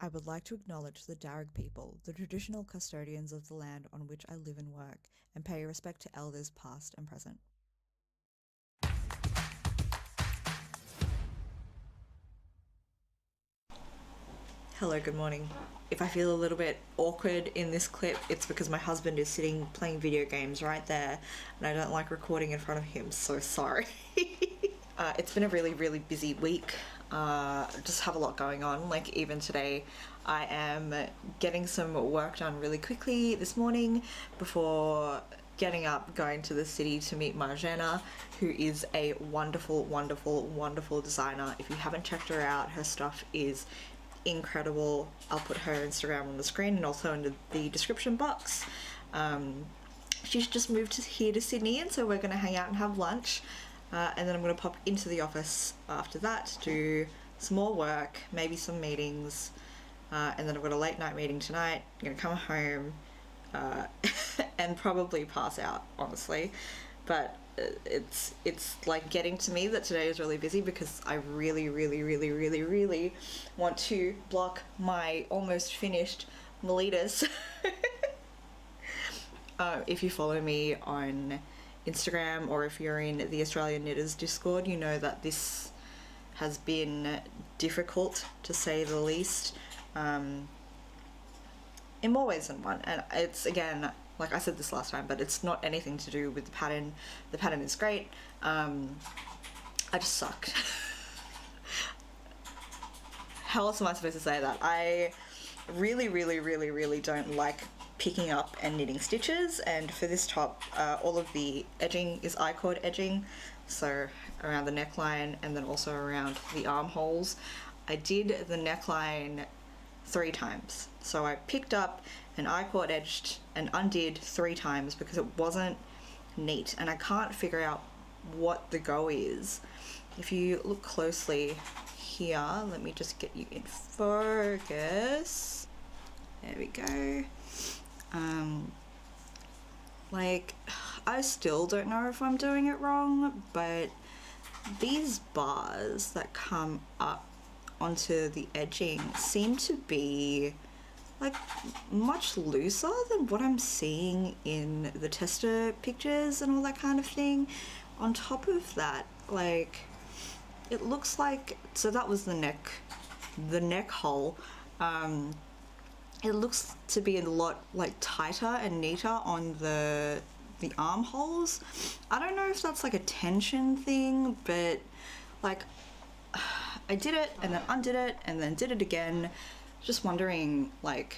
I would like to acknowledge the Darug people, the traditional custodians of the land on which I live and work, and pay respect to elders past and present. Hello, good morning. If I feel a little bit awkward in this clip, it's because my husband is sitting playing video games right there, and I don't like recording in front of him, so sorry. It's been a really, really busy week. Just have a lot going on. Like, even today, I am getting some work done really quickly this morning before getting up, going to the city to meet Marjana, who is a wonderful, wonderful, wonderful designer. If you haven't checked her out, her stuff is incredible. I'll put her Instagram on the screen and also in the description box. She's just moved here to Sydney, and so we're going to hang out and have lunch. And then I'm going to pop into the office after that to do some more work, maybe some meetings, and then I've got a late night meeting tonight. I'm going to come home and probably pass out, honestly. But it's like getting to me that today is really busy because I really, really, really, really, really want to block my almost finished Miletus. If you follow me on Instagram, or if you're in the Australian Knitters Discord, you know that this has been difficult, to say the least, in more ways than one. And it's, again, like I said this last time, but it's not anything to do with the pattern. The pattern is great. I just suck. How else am I supposed to say that? I really, really, really, really don't like picking up and knitting stitches, and for this top, all of the edging is I-cord edging, so around the neckline and then also around the armholes. I did the neckline 3 times, so I picked up and I-cord edged and undid 3 times because it wasn't neat, and I can't figure out what the go is. If you look closely here, let me just get you in focus. There we go. Like, I still don't know if I'm doing it wrong, but these bars that come up onto the edging seem to be like much looser than what I'm seeing in the tester pictures and all that kind of thing. On top of that, like, it looks like, so that was the neck hole. It looks to be a lot like tighter and neater on the armholes. I don't know if that's like a tension thing, but like, I did it and then undid it and then did it again. Just wondering, like,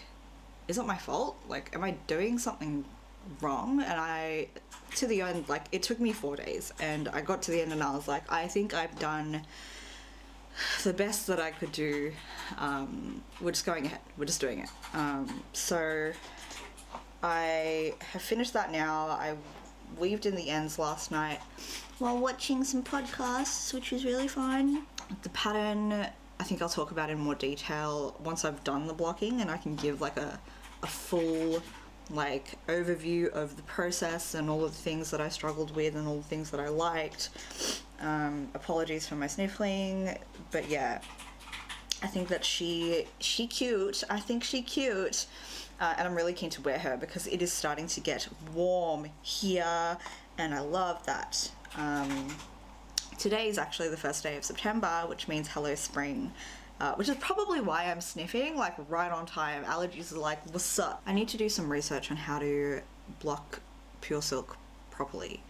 is it my fault? Like, am I doing something wrong? And to the end, like, it took me 4 days, and I got to the end and I was like, I think I've done the best that I could do. We're just going ahead. We're just doing it. So I have finished that now. I weaved in the ends last night while watching some podcasts, which was really fun. The pattern, I think I'll talk about in more detail once I've done the blocking, and I can give like a full like overview of the process and all of the things that I struggled with and all the things that I liked. Apologies for my sniffling, but yeah, I think that she cute. I think she cute, and I'm really keen to wear her because it is starting to get warm here, and I love that. Today is actually the first day of September, which means hello spring. Which is probably why I'm sniffing, like, right on time. Allergies are like, what's up? I need to do some research on how to block pure silk properly.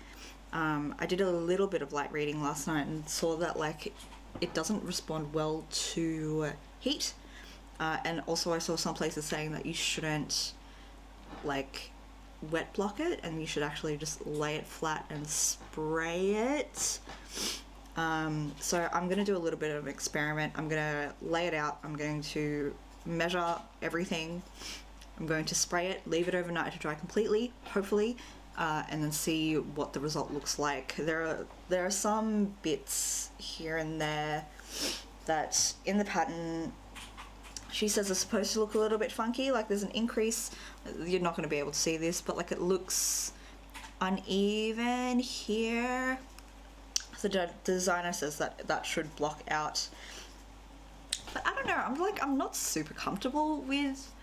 I did a little bit of light reading last night and saw that, like, it doesn't respond well to heat. And also I saw some places saying that you shouldn't, like, wet block it, and you should actually just lay it flat and spray it. So I'm going to do a little bit of an experiment. I'm going to lay it out. I'm going to measure everything. I'm going to spray it, leave it overnight to dry completely, hopefully, and then see what the result looks like. There are some bits here and there that in the pattern she says are supposed to look a little bit funky, like there's an increase. You're not going to be able to see this, but like it looks uneven here. The designer says that should block out But I don't know, I'm not super comfortable with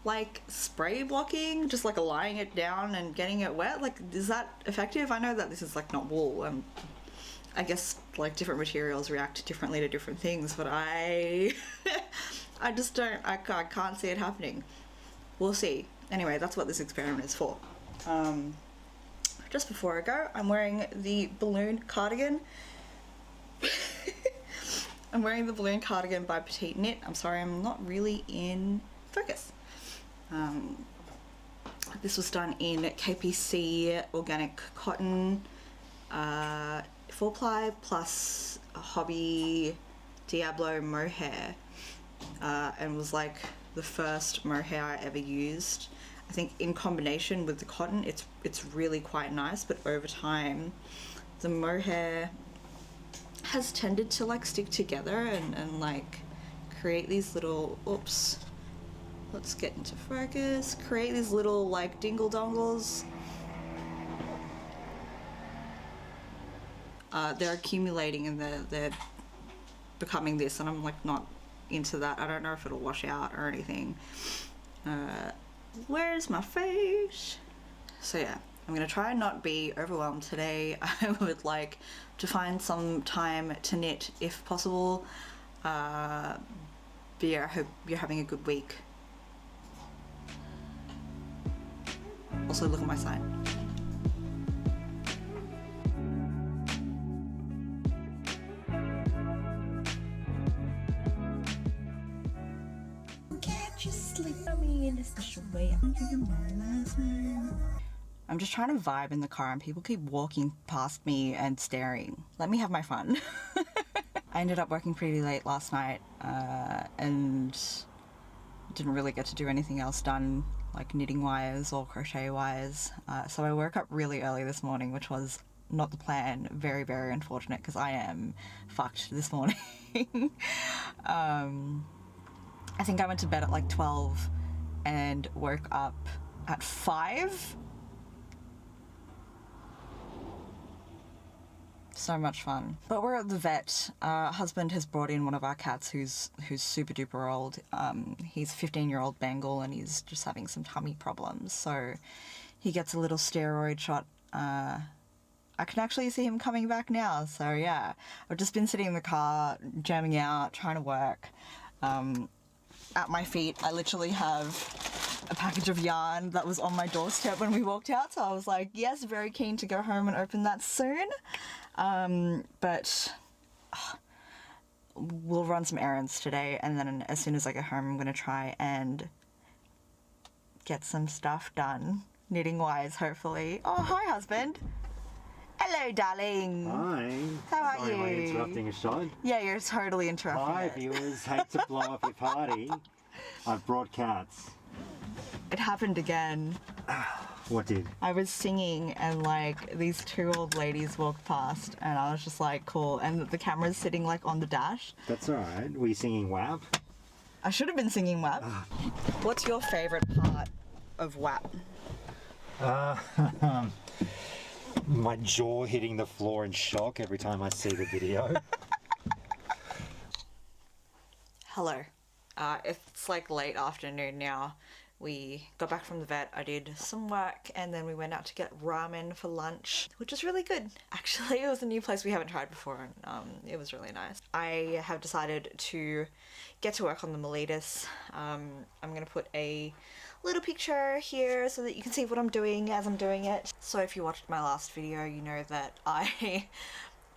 like spray blocking, just like lying it down and getting it wet. Like, is that effective? I know that this is like not wool, and I guess like different materials react differently to different things, but I I just don't, I can't see it happening. We'll see. Anyway, that's what this experiment is for. Just before I go, I'm wearing the balloon cardigan. I'm wearing the balloon cardigan by Petite Knit. I'm sorry, I'm not really in focus. This was done in KPC organic cotton, 4-ply plus a hobby Diablo mohair, and was like the first mohair I ever used. I think in combination with the cotton, it's really quite nice, but over time, the mohair has tended to like stick together and like create these little, oops, let's get into focus, create these little like dingle dongles. They're accumulating and they're becoming this, and I'm like not into that. I don't know if it'll wash out or anything. Where's my face? So yeah, I'm gonna try and not be overwhelmed today. I would like to find some time to knit if possible. But yeah, I hope you're having a good week. Also, look at my sign. I'm just trying to vibe in the car and people keep walking past me and staring. Let me have my fun. I ended up working pretty late last night and didn't really get to do anything else done, like knitting wise or crochet wise. So I woke up really early this morning, which was not the plan. Very, very unfortunate because I am fucked this morning. I think I went to bed at like 12 and woke up at 5. So much fun. But we're at the vet. Husband has brought in one of our cats who's super duper old. He's a 15-year-old Bengal and he's just having some tummy problems. So he gets a little steroid shot. I can actually see him coming back now. So yeah, I've just been sitting in the car, jamming out, trying to work. At my feet, I literally have a package of yarn that was on my doorstep when we walked out. So I was like, yes, very keen to go home and open that soon. But we'll run some errands today, and then as soon as I get home, I'm going to try and get some stuff done, knitting wise, hopefully. Oh, hi, husband. Hello, darling. Hi. How are Sorry, you? am I interrupting a shot? Yeah, you're totally interrupting Hi, it. viewers. Hate to blow up your party. I've brought cats. It happened again. What did? I was singing and like these two old ladies walked past and I was just like, cool. And the camera's sitting like on the dash. That's alright. Were you singing WAP? I should have been singing WAP. What's your favourite part of WAP? My jaw hitting the floor in shock every time I see the video. Hello. It's like late afternoon now. We got back from the vet, I did some work, and then we went out to get ramen for lunch, which was really good. Actually, it was a new place we haven't tried before, and it was really nice. I have decided to get to work on the Miletus. I'm going to put a little picture here so that you can see what I'm doing as I'm doing it. So if you watched my last video, you know that I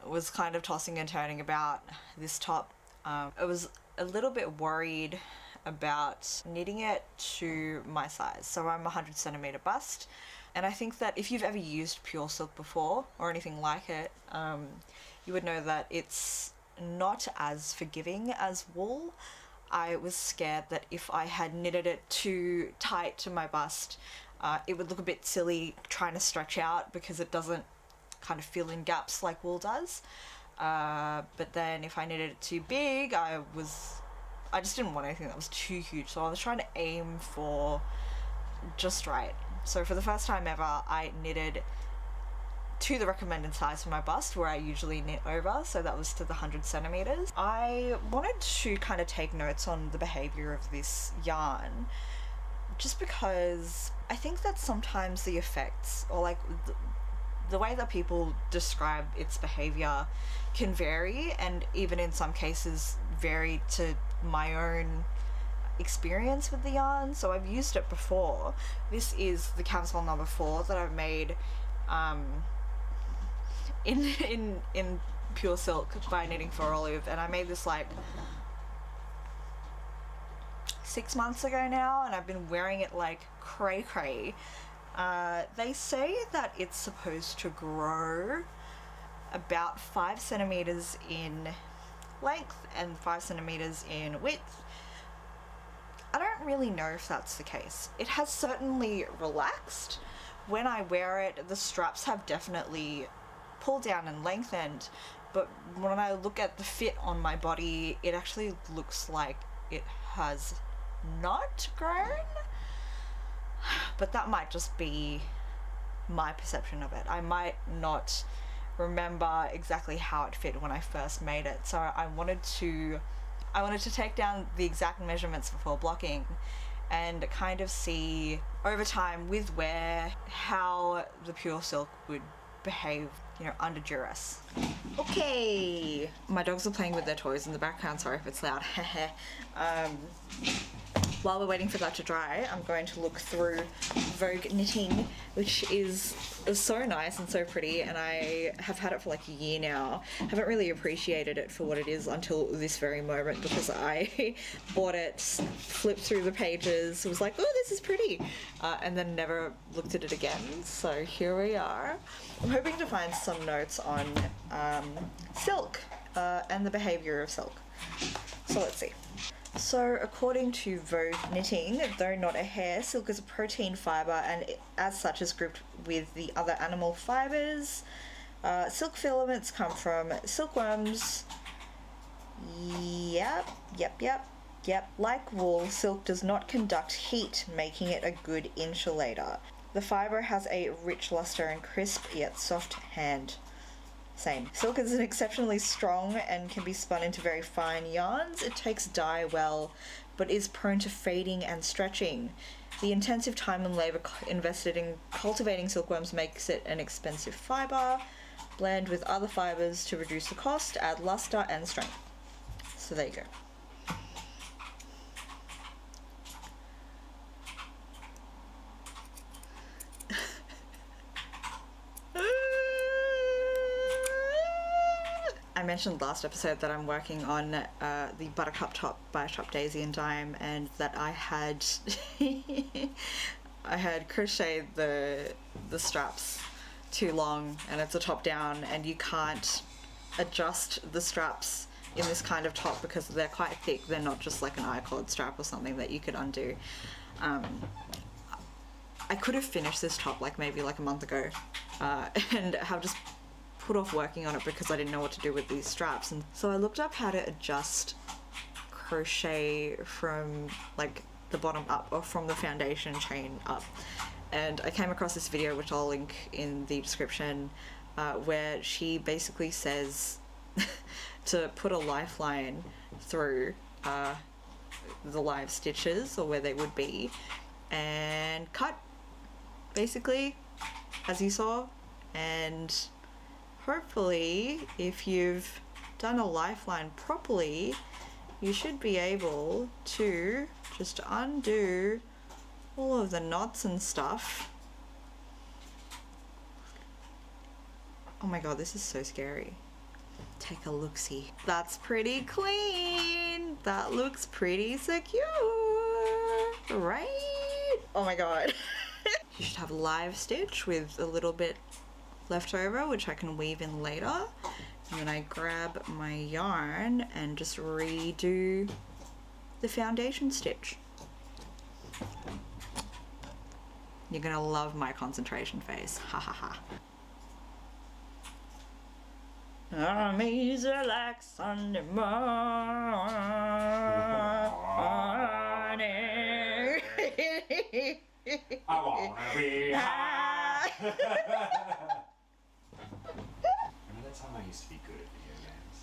was kind of tossing and turning about this top. I was a little bit worried about knitting it to my size. So I'm 100 centimeter bust, and I think that if you've ever used pure silk before or anything like it, you would know that it's not as forgiving as wool. I was scared that if I had knitted it too tight to my bust, it would look a bit silly trying to stretch out because it doesn't kind of fill in gaps like wool does. But then if I knitted it too big, I just didn't want anything that was too huge, so I was trying to aim for just right. So for the first time ever, I knitted to the recommended size for my bust, where I usually knit over, so that was to the 100 centimeters. I wanted to kind of take notes on the behavior of this yarn, just because I think that sometimes the effects, or like the way that people describe its behavior can vary, and even in some cases vary to my own experience with the yarn. So I've used it before. This is the camisole number 4 that I've made in pure silk by Knitting for Olive, and I made this like 6 months ago now, and I've been wearing it like cray. They say that it's supposed to grow about 5 centimeters in length and 5 centimeters in width. I don't really know if that's the case. It has certainly relaxed. When I wear it, the straps have definitely pulled down and lengthened, but when I look at the fit on my body, it actually looks like it has not grown. But that might just be my perception of it. I might not remember exactly how it fit when I first made it, so I wanted to take down the exact measurements before blocking and kind of see over time with wear how the pure silk would behave, you know, under duress. Okay, my dogs are playing with their toys in the background, sorry if it's loud. While we're waiting for that to dry, I'm going to look through Vogue Knitting, which is so nice and so pretty, and I have had it for like a year now. I haven't really appreciated it for what it is until this very moment, because I bought it, flipped through the pages, was like, oh, this is pretty, and then never looked at it again. So here we are. I'm hoping to find some notes on silk and the behavior of silk. So let's see. So according to Vogue Knitting, though not a hair, silk is a protein fibre and as such is grouped with the other animal fibres. Silk filaments come from silkworms. Yep. Like wool, silk does not conduct heat, making it a good insulator. The fibre has a rich luster and crisp yet soft hand. Same. Silk is an exceptionally strong and can be spun into very fine yarns. It takes dye well, but is prone to fading and stretching. The intensive time and labour invested in cultivating silkworms makes it an expensive fibre. Blend with other fibres to reduce the cost, add luster and strength. So there you go. I mentioned last episode that I'm working on the Buttercup top by Shop Daisy and Dime, and that I had I had crocheted the straps too long, and it's a top down, and you can't adjust the straps in this kind of top because they're quite thick. They're not just like an I-cord strap or something that you could undo. I could have finished this top like maybe like a month ago, and have just put off working on it because I didn't know what to do with these straps. And so I looked up how to adjust crochet from like the bottom up, or from the foundation chain up, and I came across this video, which I'll link in the description, where she basically says to put a lifeline through the live stitches, or where they would be, and cut basically as you saw, and hopefully if you've done a lifeline properly, you should be able to just undo all of the knots and stuff. Oh my god, this is so scary. Take a look-see. That's pretty clean. That looks pretty secure, right? Oh my god. You should have a live stitch with a little bit left over, which I can weave in later. And then I grab my yarn and just redo the foundation stitch. You're gonna love my concentration face. Ha ha ha. Armies are like Sunday morning. I wanna be high. used to be good at video games.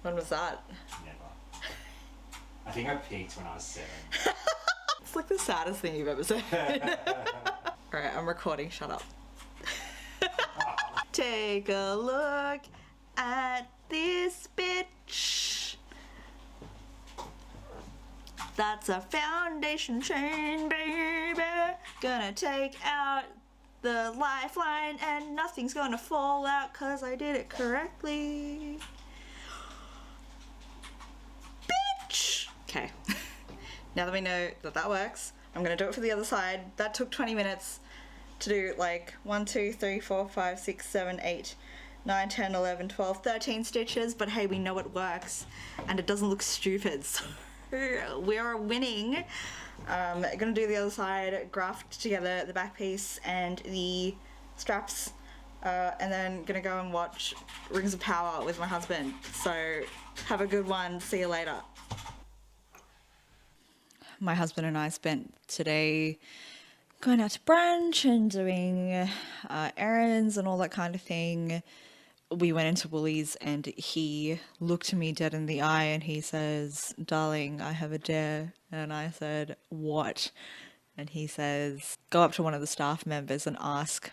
When was that? Never. I think I peaked when I was 7. It's like the saddest thing you've ever said. Alright, I'm recording, shut up. Take a look at this bitch. That's a foundation chain, baby. Gonna take out the lifeline and nothing's gonna fall out cause I did it correctly. Bitch! Okay. Now that we know that that works, I'm gonna do it for the other side. That took 20 minutes to do like 1, 2, 3, 4, 5, 6, 7, 8, 9, 10, 11, 12, 13 stitches, but hey, we know it works and it doesn't look stupid, so we are winning. Gonna do the other side, graft together the back piece and the straps, and then gonna go and watch Rings of Power with my husband. So have a good one, see you later. My husband and I spent today going out to brunch and doing errands and all that kind of thing. We went into Woolies and he looked me dead in the eye and he says, "Darling, I have a dare." And I said, "What?" And he says, "Go up to one of the staff members and ask,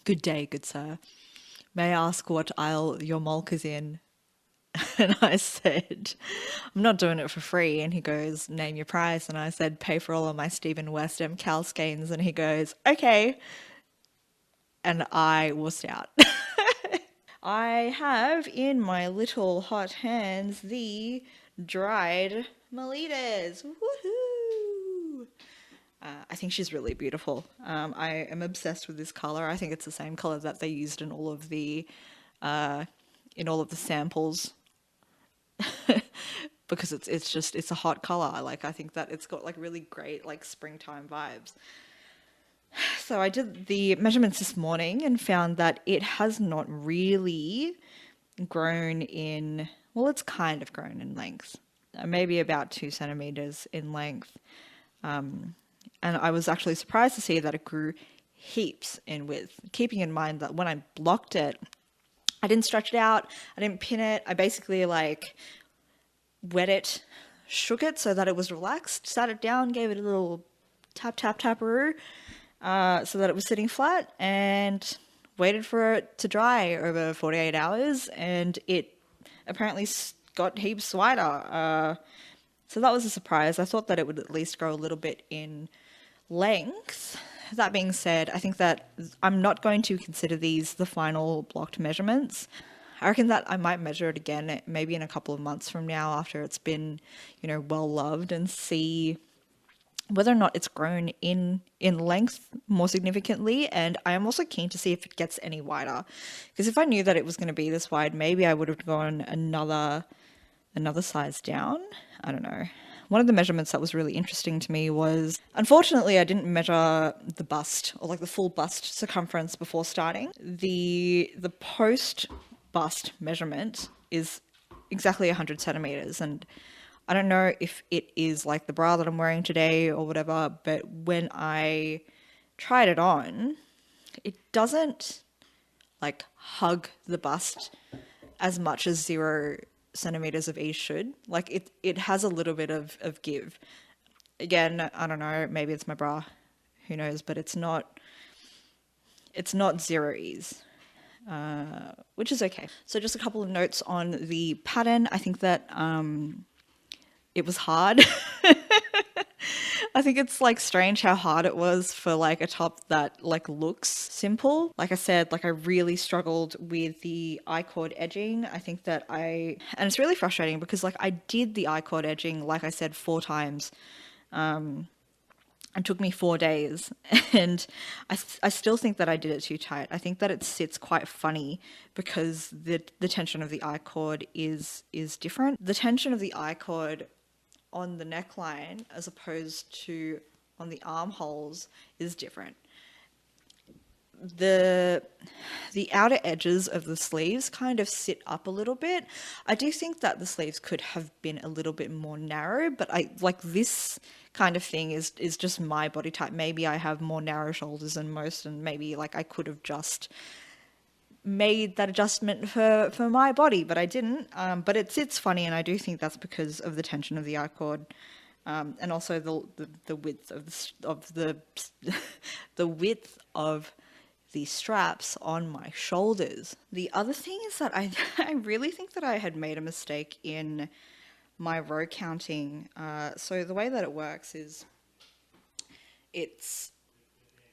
'Good day, good sir. May I ask what aisle your mulk is in?'" And I said, "I'm not doing it for free." And he goes, "Name your price." And I said, "Pay for all of my Stephen West Cal skeins." And he goes, "Okay." And I wussed out. I have in my little hot hands the dried Melitas. Woohoo! I think she's really beautiful. I am obsessed with this color. I think it's the same color that they used in all of the samples. Because it's a hot color. Like, I think that it's got like really great like springtime vibes. So I did the measurements this morning and found that it has not really grown in, well, it's kind of grown in length, maybe about 2 centimeters in length. And I was actually surprised to see that it grew heaps in width, keeping in mind that when I blocked it, I didn't stretch it out, I didn't pin it, I basically like wet it, shook it so that it was relaxed, sat it down, gave it a little taparoo, so that it was sitting flat, and waited for it to dry over 48 hours, and it apparently got heaps wider. So that was a surprise. I thought that it would at least grow a little bit in length. That being said, I think that I'm not going to consider these the final blocked measurements. I reckon that I might measure it again maybe in a couple of months from now after it's been, well loved, and see whether or not it's grown in length more significantly. And I am also keen to see if it gets any wider, because if I knew that it was going to be this wide, maybe I would have gone another size down. I don't know. One of the measurements that was really interesting to me was, unfortunately, I didn't measure the bust or like the full bust circumference before starting. The post bust measurement is exactly 100 centimeters, and I don't know if it is like the bra that I'm wearing today or whatever, but when I tried it on, it doesn't like hug the bust as much as 0 centimeters of ease should. Like it has a little bit of give. Again, I don't know, maybe it's my bra, who knows, but it's not 0 ease. Which is okay. So just a couple of notes on the pattern. I think that it was hard. I think it's like strange how hard it was for like a top that like looks simple. Like I said, like I really struggled with the I-cord edging. I think that and it's really frustrating because like I did the I-cord edging, like I said, 4 times. It took me 4 days, and I still think that I did it too tight. I think that it sits quite funny because the tension of the I-cord is different. The tension of the I-cord on the neckline as opposed to on the armholes is different. The outer edges of the sleeves kind of sit up a little bit. I do think that the sleeves could have been a little bit more narrow, but I like this kind of thing is just my body type. Maybe I have more narrow shoulders than most, and maybe like I could have just made that adjustment for my body, but I didn't. But it sits funny, and I do think that's because of the tension of the I cord, and also the width of the the width of the straps on my shoulders. The other thing is that I really think that I had made a mistake in my row counting. So the way that it works is it's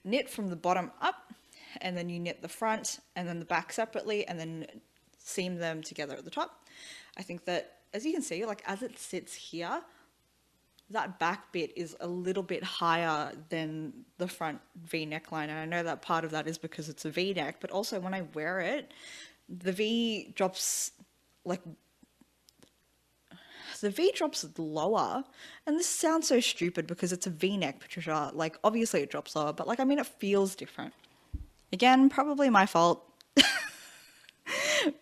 knit from the bottom up, and then you knit the front and then the back separately, and then seam them together at the top. I think that, as you can see, like as it sits here, that back bit is a little bit higher than the front V neckline. And I know that part of that is because it's a V neck, but also when I wear it, the V drops lower. And this sounds so stupid because it's a V neck, Patricia. Like, obviously it drops lower, but like, I mean, it feels different. Again, probably my fault.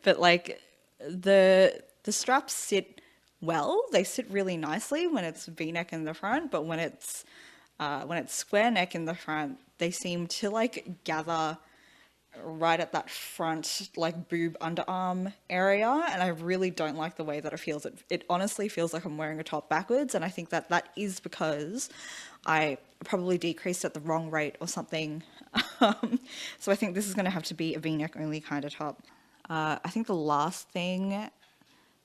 But like, the straps sit well. They sit really nicely when it's V-neck in the front, but when it's square neck in the front, they seem to like gather right at that front like boob underarm area, and I really don't like the way that it feels. It honestly feels like I'm wearing a top backwards, and I think that is because I probably decreased at the wrong rate or something. So I think this is going to have to be a V-neck only kind of top. I think the last thing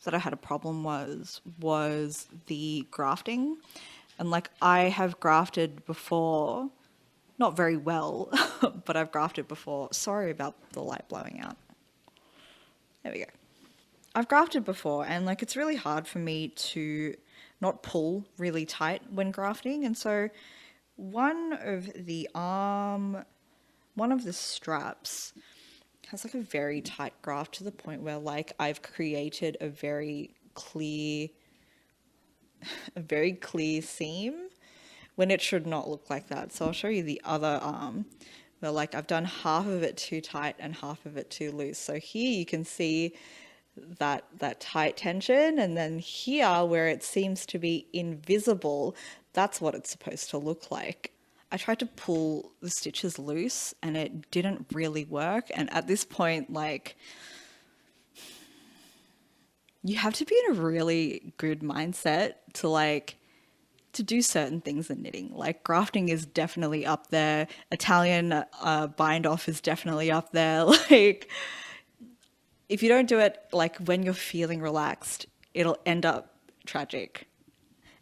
that I had a problem was the grafting. And like, I have grafted before, not very well, but I've grafted before. Sorry about the light blowing out. There we go. I've grafted before, and like, it's really hard for me to not pull really tight when grafting. And so one of the straps has like a very tight graft to the point where like I've created a very clear seam when it should not look like that. So I'll show you the other arm where like I've done half of it too tight and half of it too loose. So here you can see that tight tension, and then here where it seems to be invisible, that's what it's supposed to look like. I tried to pull the stitches loose and it didn't really work. And at this point, like, you have to be in a really good mindset to do certain things in knitting. Like, grafting is definitely up there. Italian bind off is definitely up there. Like, if you don't do it like when you're feeling relaxed, it'll end up tragic.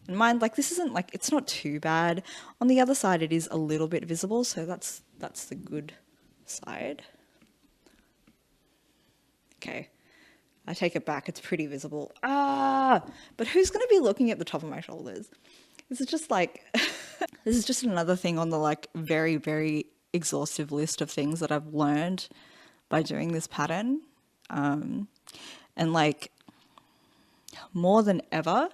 And mind, like, this isn't like, it's not too bad. On the other side, it is a little bit visible, so that's the good side. Okay, I take it back, it's pretty visible. But who's going to be looking at the top of my shoulders? This is just like, this is just another thing on the like very, very exhaustive list of things that I've learned by doing this pattern. And like, more than ever,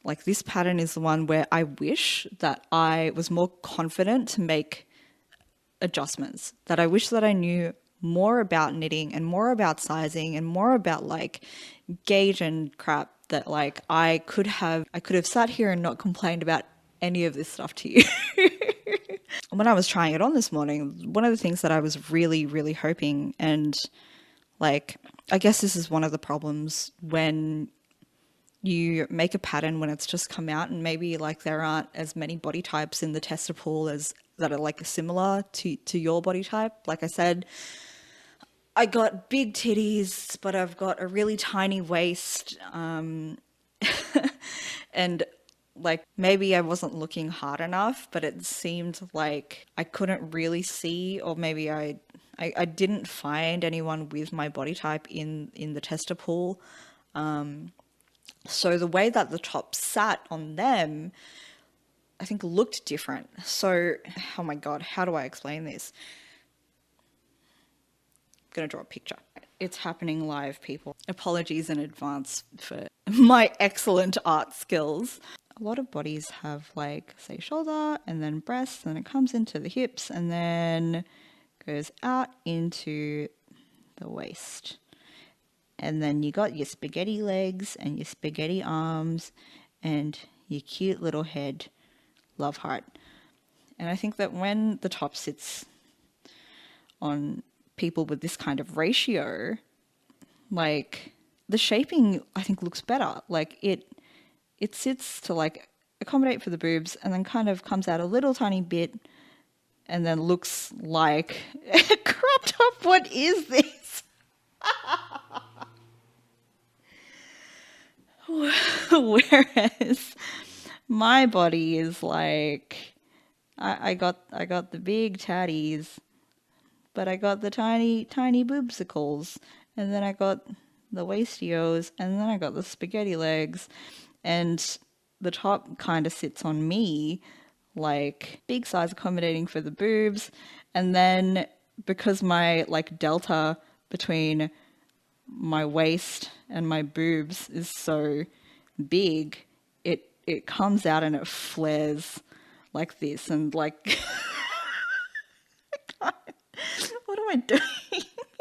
like, this pattern is the one where I wish that I was more confident to make adjustments, that I wish that I knew more about knitting and more about sizing and more about like gauge and crap, that like I could have sat here and not complained about any of this stuff to you. When I was trying it on this morning, one of the things that I was really, really hoping, and like, I guess this is one of the problems when you make a pattern when it's just come out, and maybe like there aren't as many body types in the tester pool as that are like similar to your body type. Like I said, I got big titties, but I've got a really tiny waist. And like, maybe I wasn't looking hard enough, but it seemed like I couldn't really see, or maybe I didn't find anyone with my body type in the tester pool. So the way that the top sat on them, I think looked different. So, oh my God, how do I explain this? I'm going to draw a picture. It's happening live, people. Apologies in advance for my excellent art skills. A lot of bodies have like, say, shoulder and then breasts, and it comes into the hips and then goes out into the waist. And then you got your spaghetti legs and your spaghetti arms and your cute little head, love heart. And I think that when the top sits on people with this kind of ratio, like the shaping I think looks better. Like it sits to like accommodate for the boobs and then kind of comes out a little tiny bit and then looks like a crop top. What is this? Whereas my body is like I got the big tatties, but I got the tiny boobsicles, and then I got the waistios, and then I got the spaghetti legs, and the top kind of sits on me like big size accommodating for the boobs, and then because my like delta between my waist and my boobs is so big, it comes out and it flares like this, and like what am I doing?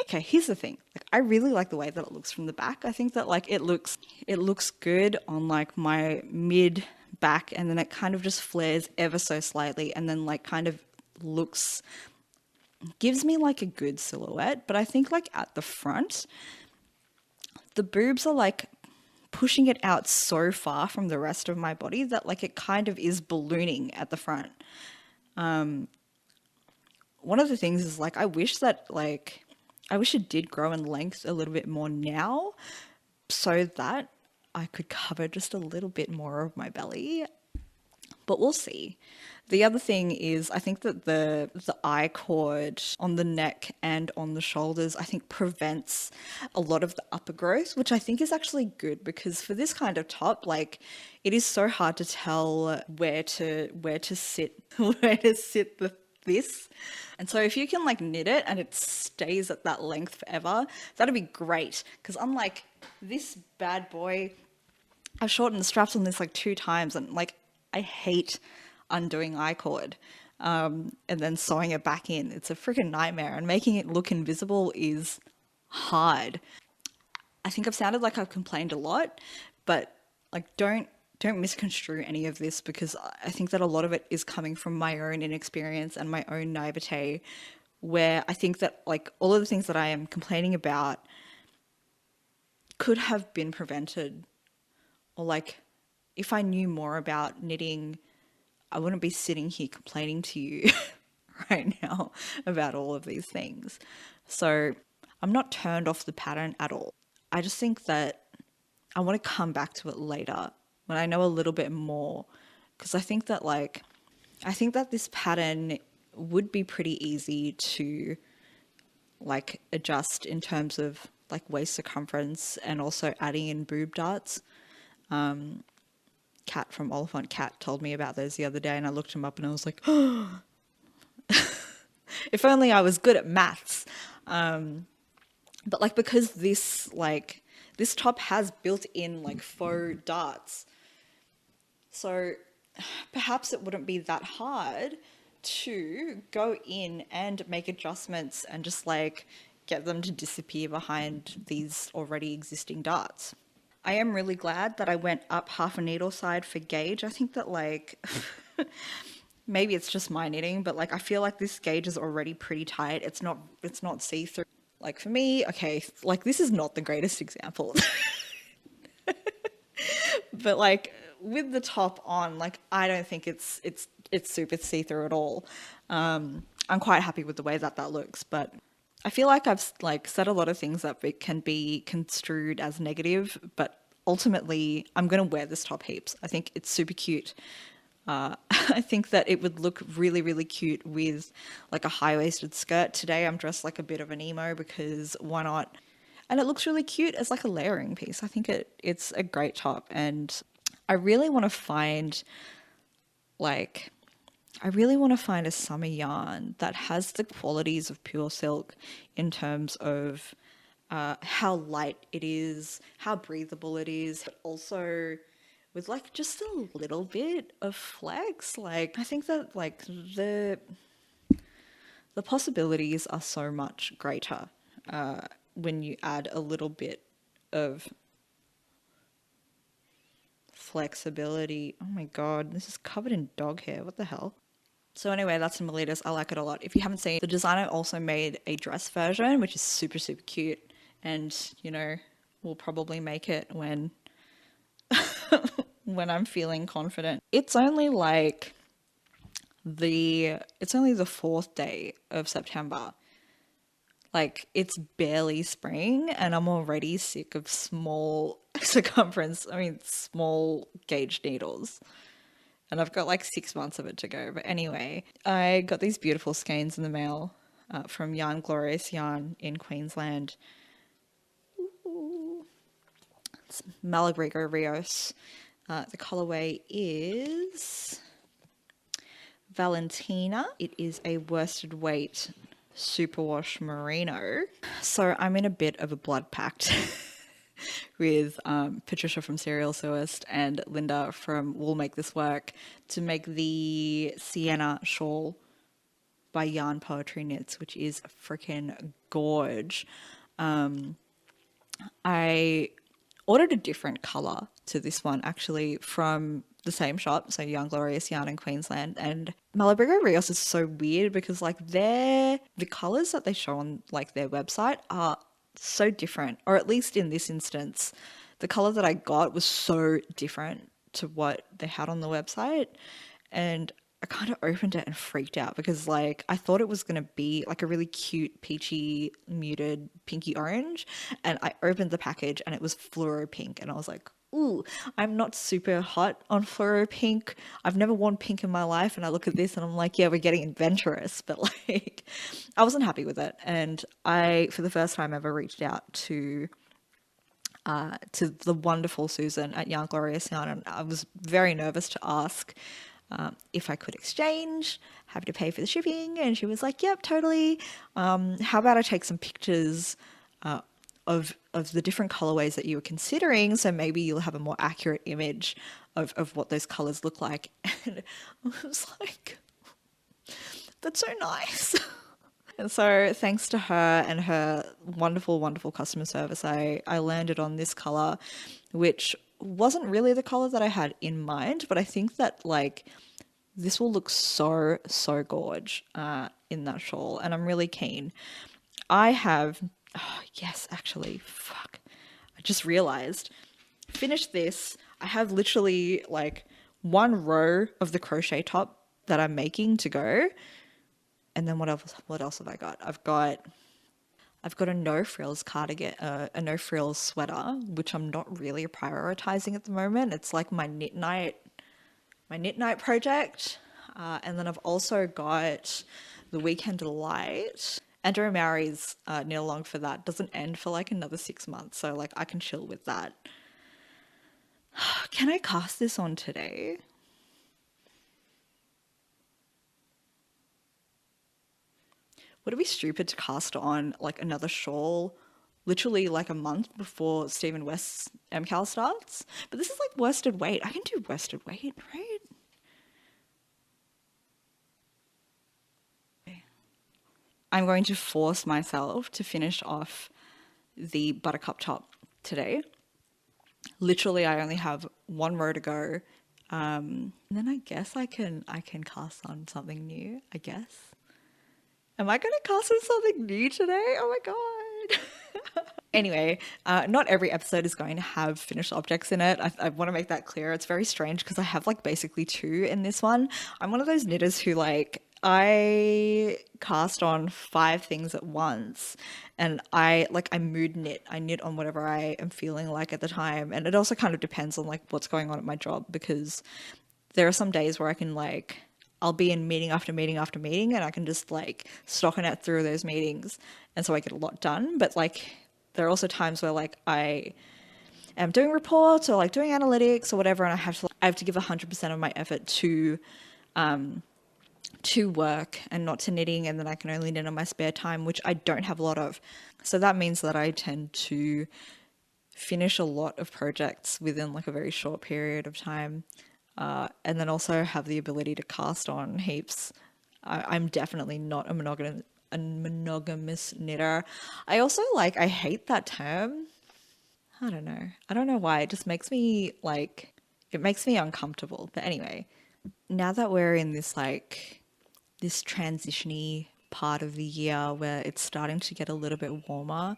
Okay, here's the thing. Like, I really like the way that it looks from the back. I think that like it looks good on like my mid back, and then it kind of just flares ever so slightly, and then like kind of gives me like a good silhouette. But I think like at the front, the boobs are like pushing it out so far from the rest of my body that like it kind of is ballooning at the front. One of the things is like I wish it did grow in length a little bit more now, so that I could cover just a little bit more of my belly. But we'll see. The other thing is I think that the eye cord on the neck and on the shoulders I think prevents a lot of the upper growth, which I think is actually good, because for this kind of top, like it is so hard to tell where to sit this. And so if you can like knit it and it stays at that length forever, that'd be great. Because unlike this bad boy, I've shortened the straps on this like 2 times, and like I hate undoing eye cord and then sewing it back in. It's a freaking nightmare, and making it look invisible is hard. I think I've sounded like I've complained a lot, but like don't misconstrue any of this, because I think that a lot of it is coming from my own inexperience and my own naivete, where I think that like all of the things that I am complaining about could have been prevented. Or like if I knew more about knitting, I wouldn't be sitting here complaining to you right now about all of these things. So I'm not turned off the pattern at all. I just think that I want to come back to it later when I know a little bit more, because I think that this pattern would be pretty easy to like adjust in terms of like waist circumference and also adding in boob darts. Kat from Oliphant Cat told me about those the other day, and I looked him up and I was like, oh, if only I was good at maths. But like, because this top has built in like faux darts, so perhaps it wouldn't be that hard to go in and make adjustments and just like get them to disappear behind these already existing darts. I am really glad that I went up half a needle side for gauge. I think that like maybe it's just my knitting, but like I feel like this gauge is already pretty tight. It's not see-through. Like for me, okay, like this is not the greatest example. But like with the top on, like I don't think it's super see-through at all. I'm quite happy with the way that looks, but I feel like I've like said a lot of things that can be construed as negative, but ultimately I'm going to wear this top heaps. I think it's super cute. I think that it would look really, really cute with like a high-waisted skirt. Today I'm dressed like a bit of an emo because why not? And it looks really cute as like a layering piece. I think it's a great top, and I really want to find a summer yarn that has the qualities of pure silk in terms of how light it is, how breathable it is, but also with like just a little bit of flex. Like I think that like the possibilities are so much greater when you add a little bit of flexibility. Oh my god, this is covered in dog hair. What the hell? So anyway, that's in Miletus. I like it a lot. If you haven't seen, the designer also made a dress version, which is super, super cute. And, you know, we'll probably make it when when I'm feeling confident. It's only the fourth day of September. Like, it's barely spring and I'm already sick of small small gauge needles. And I've got like 6 months of it to go. But anyway, I got these beautiful skeins in the mail from Yarn Glorious Yarn in Queensland. It's Malabrigo Rios. The colorway is Valentina. It is a worsted weight superwash merino. So I'm in a bit of a blood pact with Patricia from Serial Sewist and Linda from We'll Make This Work to make the Sienna shawl by Yarn Poetry Knits, which is freaking gorge. I ordered a different color to this one actually from the same shop, so Young Glorious Yarn in Queensland. And Malabrigo Rios is so weird because like the colors that they show on like their website are so different, or at least in this instance, the color that I got was so different to what they had on the website. And I kind of opened it and freaked out because like I thought it was going to be like a really cute peachy muted pinky orange, and I opened the package and it was fluoro pink, and I was like, ooh, I'm not super hot on fluoro pink. I've never worn pink in my life, and I look at this and I'm like, yeah, we're getting adventurous, but like I wasn't happy with it. And I, for the first time ever, reached out to the wonderful Susan at Young Glorious Yarn, and I was very nervous to ask if I could exchange, happy to pay for the shipping. And she was like, yep, totally. How about I take some pictures of the different colorways that you were considering, so maybe you'll have a more accurate image of what those colors look like. And I was like, that's so nice. And so thanks to her and her wonderful, wonderful customer service, I landed on this color, which wasn't really the color that I had in mind, but I think that like this will look so, so gorge in that shawl, and I'm really keen. I have, oh, yes, actually, fuck. I just realized, finished this. I have literally like one row of the crochet top that I'm making to go. And then what else have I got? I've got a no frills cardigan, a no frills sweater, which I'm not really prioritizing at the moment. It's like my knit night project. And then I've also got the Weekend Delight. Andrew Mowry's knit along for that doesn't end for like another 6 months, so like I can chill with that. Can I cast this on today? Would it be stupid to cast on like another shawl literally like a month before Stephen West's MCAL starts? But this is like worsted weight. I can do worsted weight, right? I'm going to force myself to finish off the buttercup top today. Literally, I only have one row to go. And then I guess I can cast on something new, I guess. Am I going to cast on something new today? Oh my God. Anyway, not every episode is going to have finished objects in it. I want to make that clear. It's very strange because I have like basically 2 in this one. I'm one of those knitters who like, I cast on 5 things at once, and I mood knit. I knit on whatever I am feeling like at the time. And it also kind of depends on like what's going on at my job, because there are some days where I can like, I'll be in meeting after meeting after meeting, and I can just like stock and out through those meetings. And so I get a lot done. But like, there are also times where like I am doing reports or like doing analytics or whatever, and I have to give 100% of my effort to work and not to knitting, and then I can only knit on my spare time, which I don't have a lot of. So that means that I tend to finish a lot of projects within like a very short period of time, and then also have the ability to cast on heaps. I'm definitely not a monogamous knitter. I also like, I hate that term. I don't know why. It just makes me like, it makes me uncomfortable. But anyway, now that we're in this like this transition-y part of the year where it's starting to get a little bit warmer.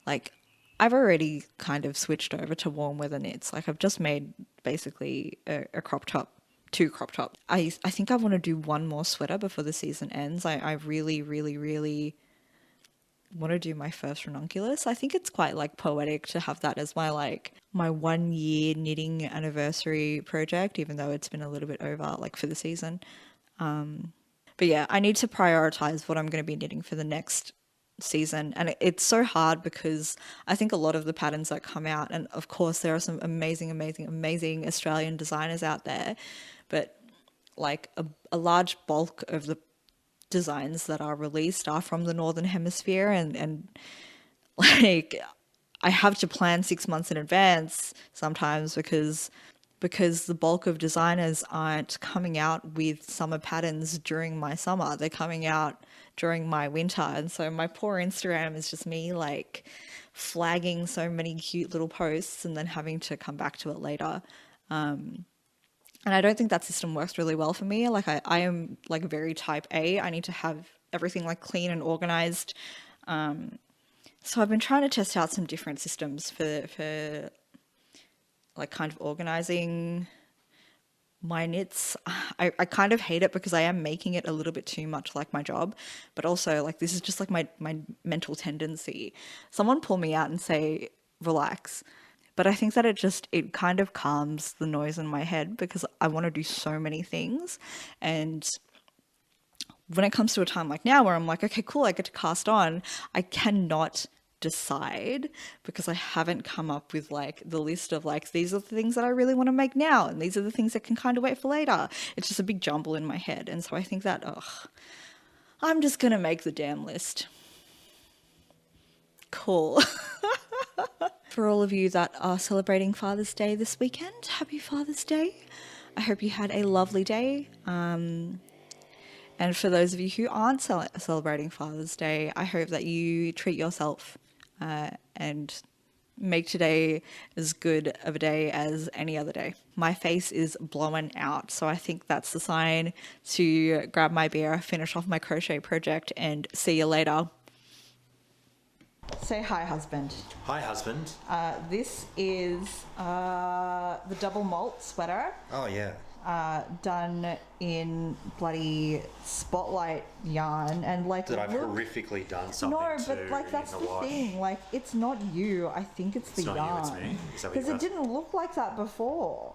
Like, I've already kind of switched over to warm weather knits. Like, I've just made basically a crop top, 2 crop tops. I think I want to do one more sweater before the season ends. I really, really, really want to do my first ranunculus. I think it's quite like poetic to have that as my 1 year knitting anniversary project, even though it's been a little bit over like for the season. But yeah, I need to prioritize what I'm going to be knitting for the next season. And it's so hard because I think a lot of the patterns that come out, and of course there are some amazing, amazing, amazing Australian designers out there, but like a large bulk of the designs that are released are from the Northern Hemisphere, and like I have to plan 6 months in advance sometimes because the bulk of designers aren't coming out with summer patterns during my summer. They're coming out during my winter. And so my poor Instagram is just me like flagging so many cute little posts and then having to come back to it later. And I don't think that system works really well for me. Like I am like very type A. I need to have everything like clean and organized. So I've been trying to test out some different systems for like kind of organizing my knits. I kind of hate it because I am making it a little bit too much like my job, but also like this is just like my mental tendency. Someone pull me out and say, relax. But I think that it kind of calms the noise in my head because I want to do so many things. And when it comes to a time like now where I'm like, okay, cool, I get to cast on, I cannot decide because I haven't come up with like the list of like, these are the things that I really want to make now. And these are the things that can kind of wait for later. It's just a big jumble in my head. And so I think that, I'm just going to make the damn list. Cool. For all of you that are celebrating Father's Day this weekend, happy Father's Day. I hope you had a lovely day. And for those of you who aren't celebrating Father's Day, I hope that you treat yourself and make today as good of a day as any other day. My face is blowing out, so I think that's the sign to grab my beer, finish off my crochet project, and see you later. Say hi, husband. Hi, husband. This is the double malt sweater. Oh, yeah. Done in bloody spotlight yarn and like That I've horrifically done something no, to but like that's in the wash. thing. Like it's not you. I think it's the It's not yarn. you, it's me. Is that what Because you it guys- didn't look like that before.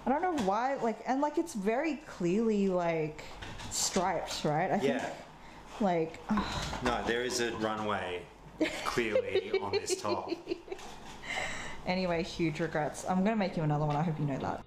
I don't know why. Like and like it's very clearly like striped, right? I think. Yeah. Like. No, there is a runway clearly on this top. Anyway, huge regrets. I'm gonna make you another one. I hope you know that.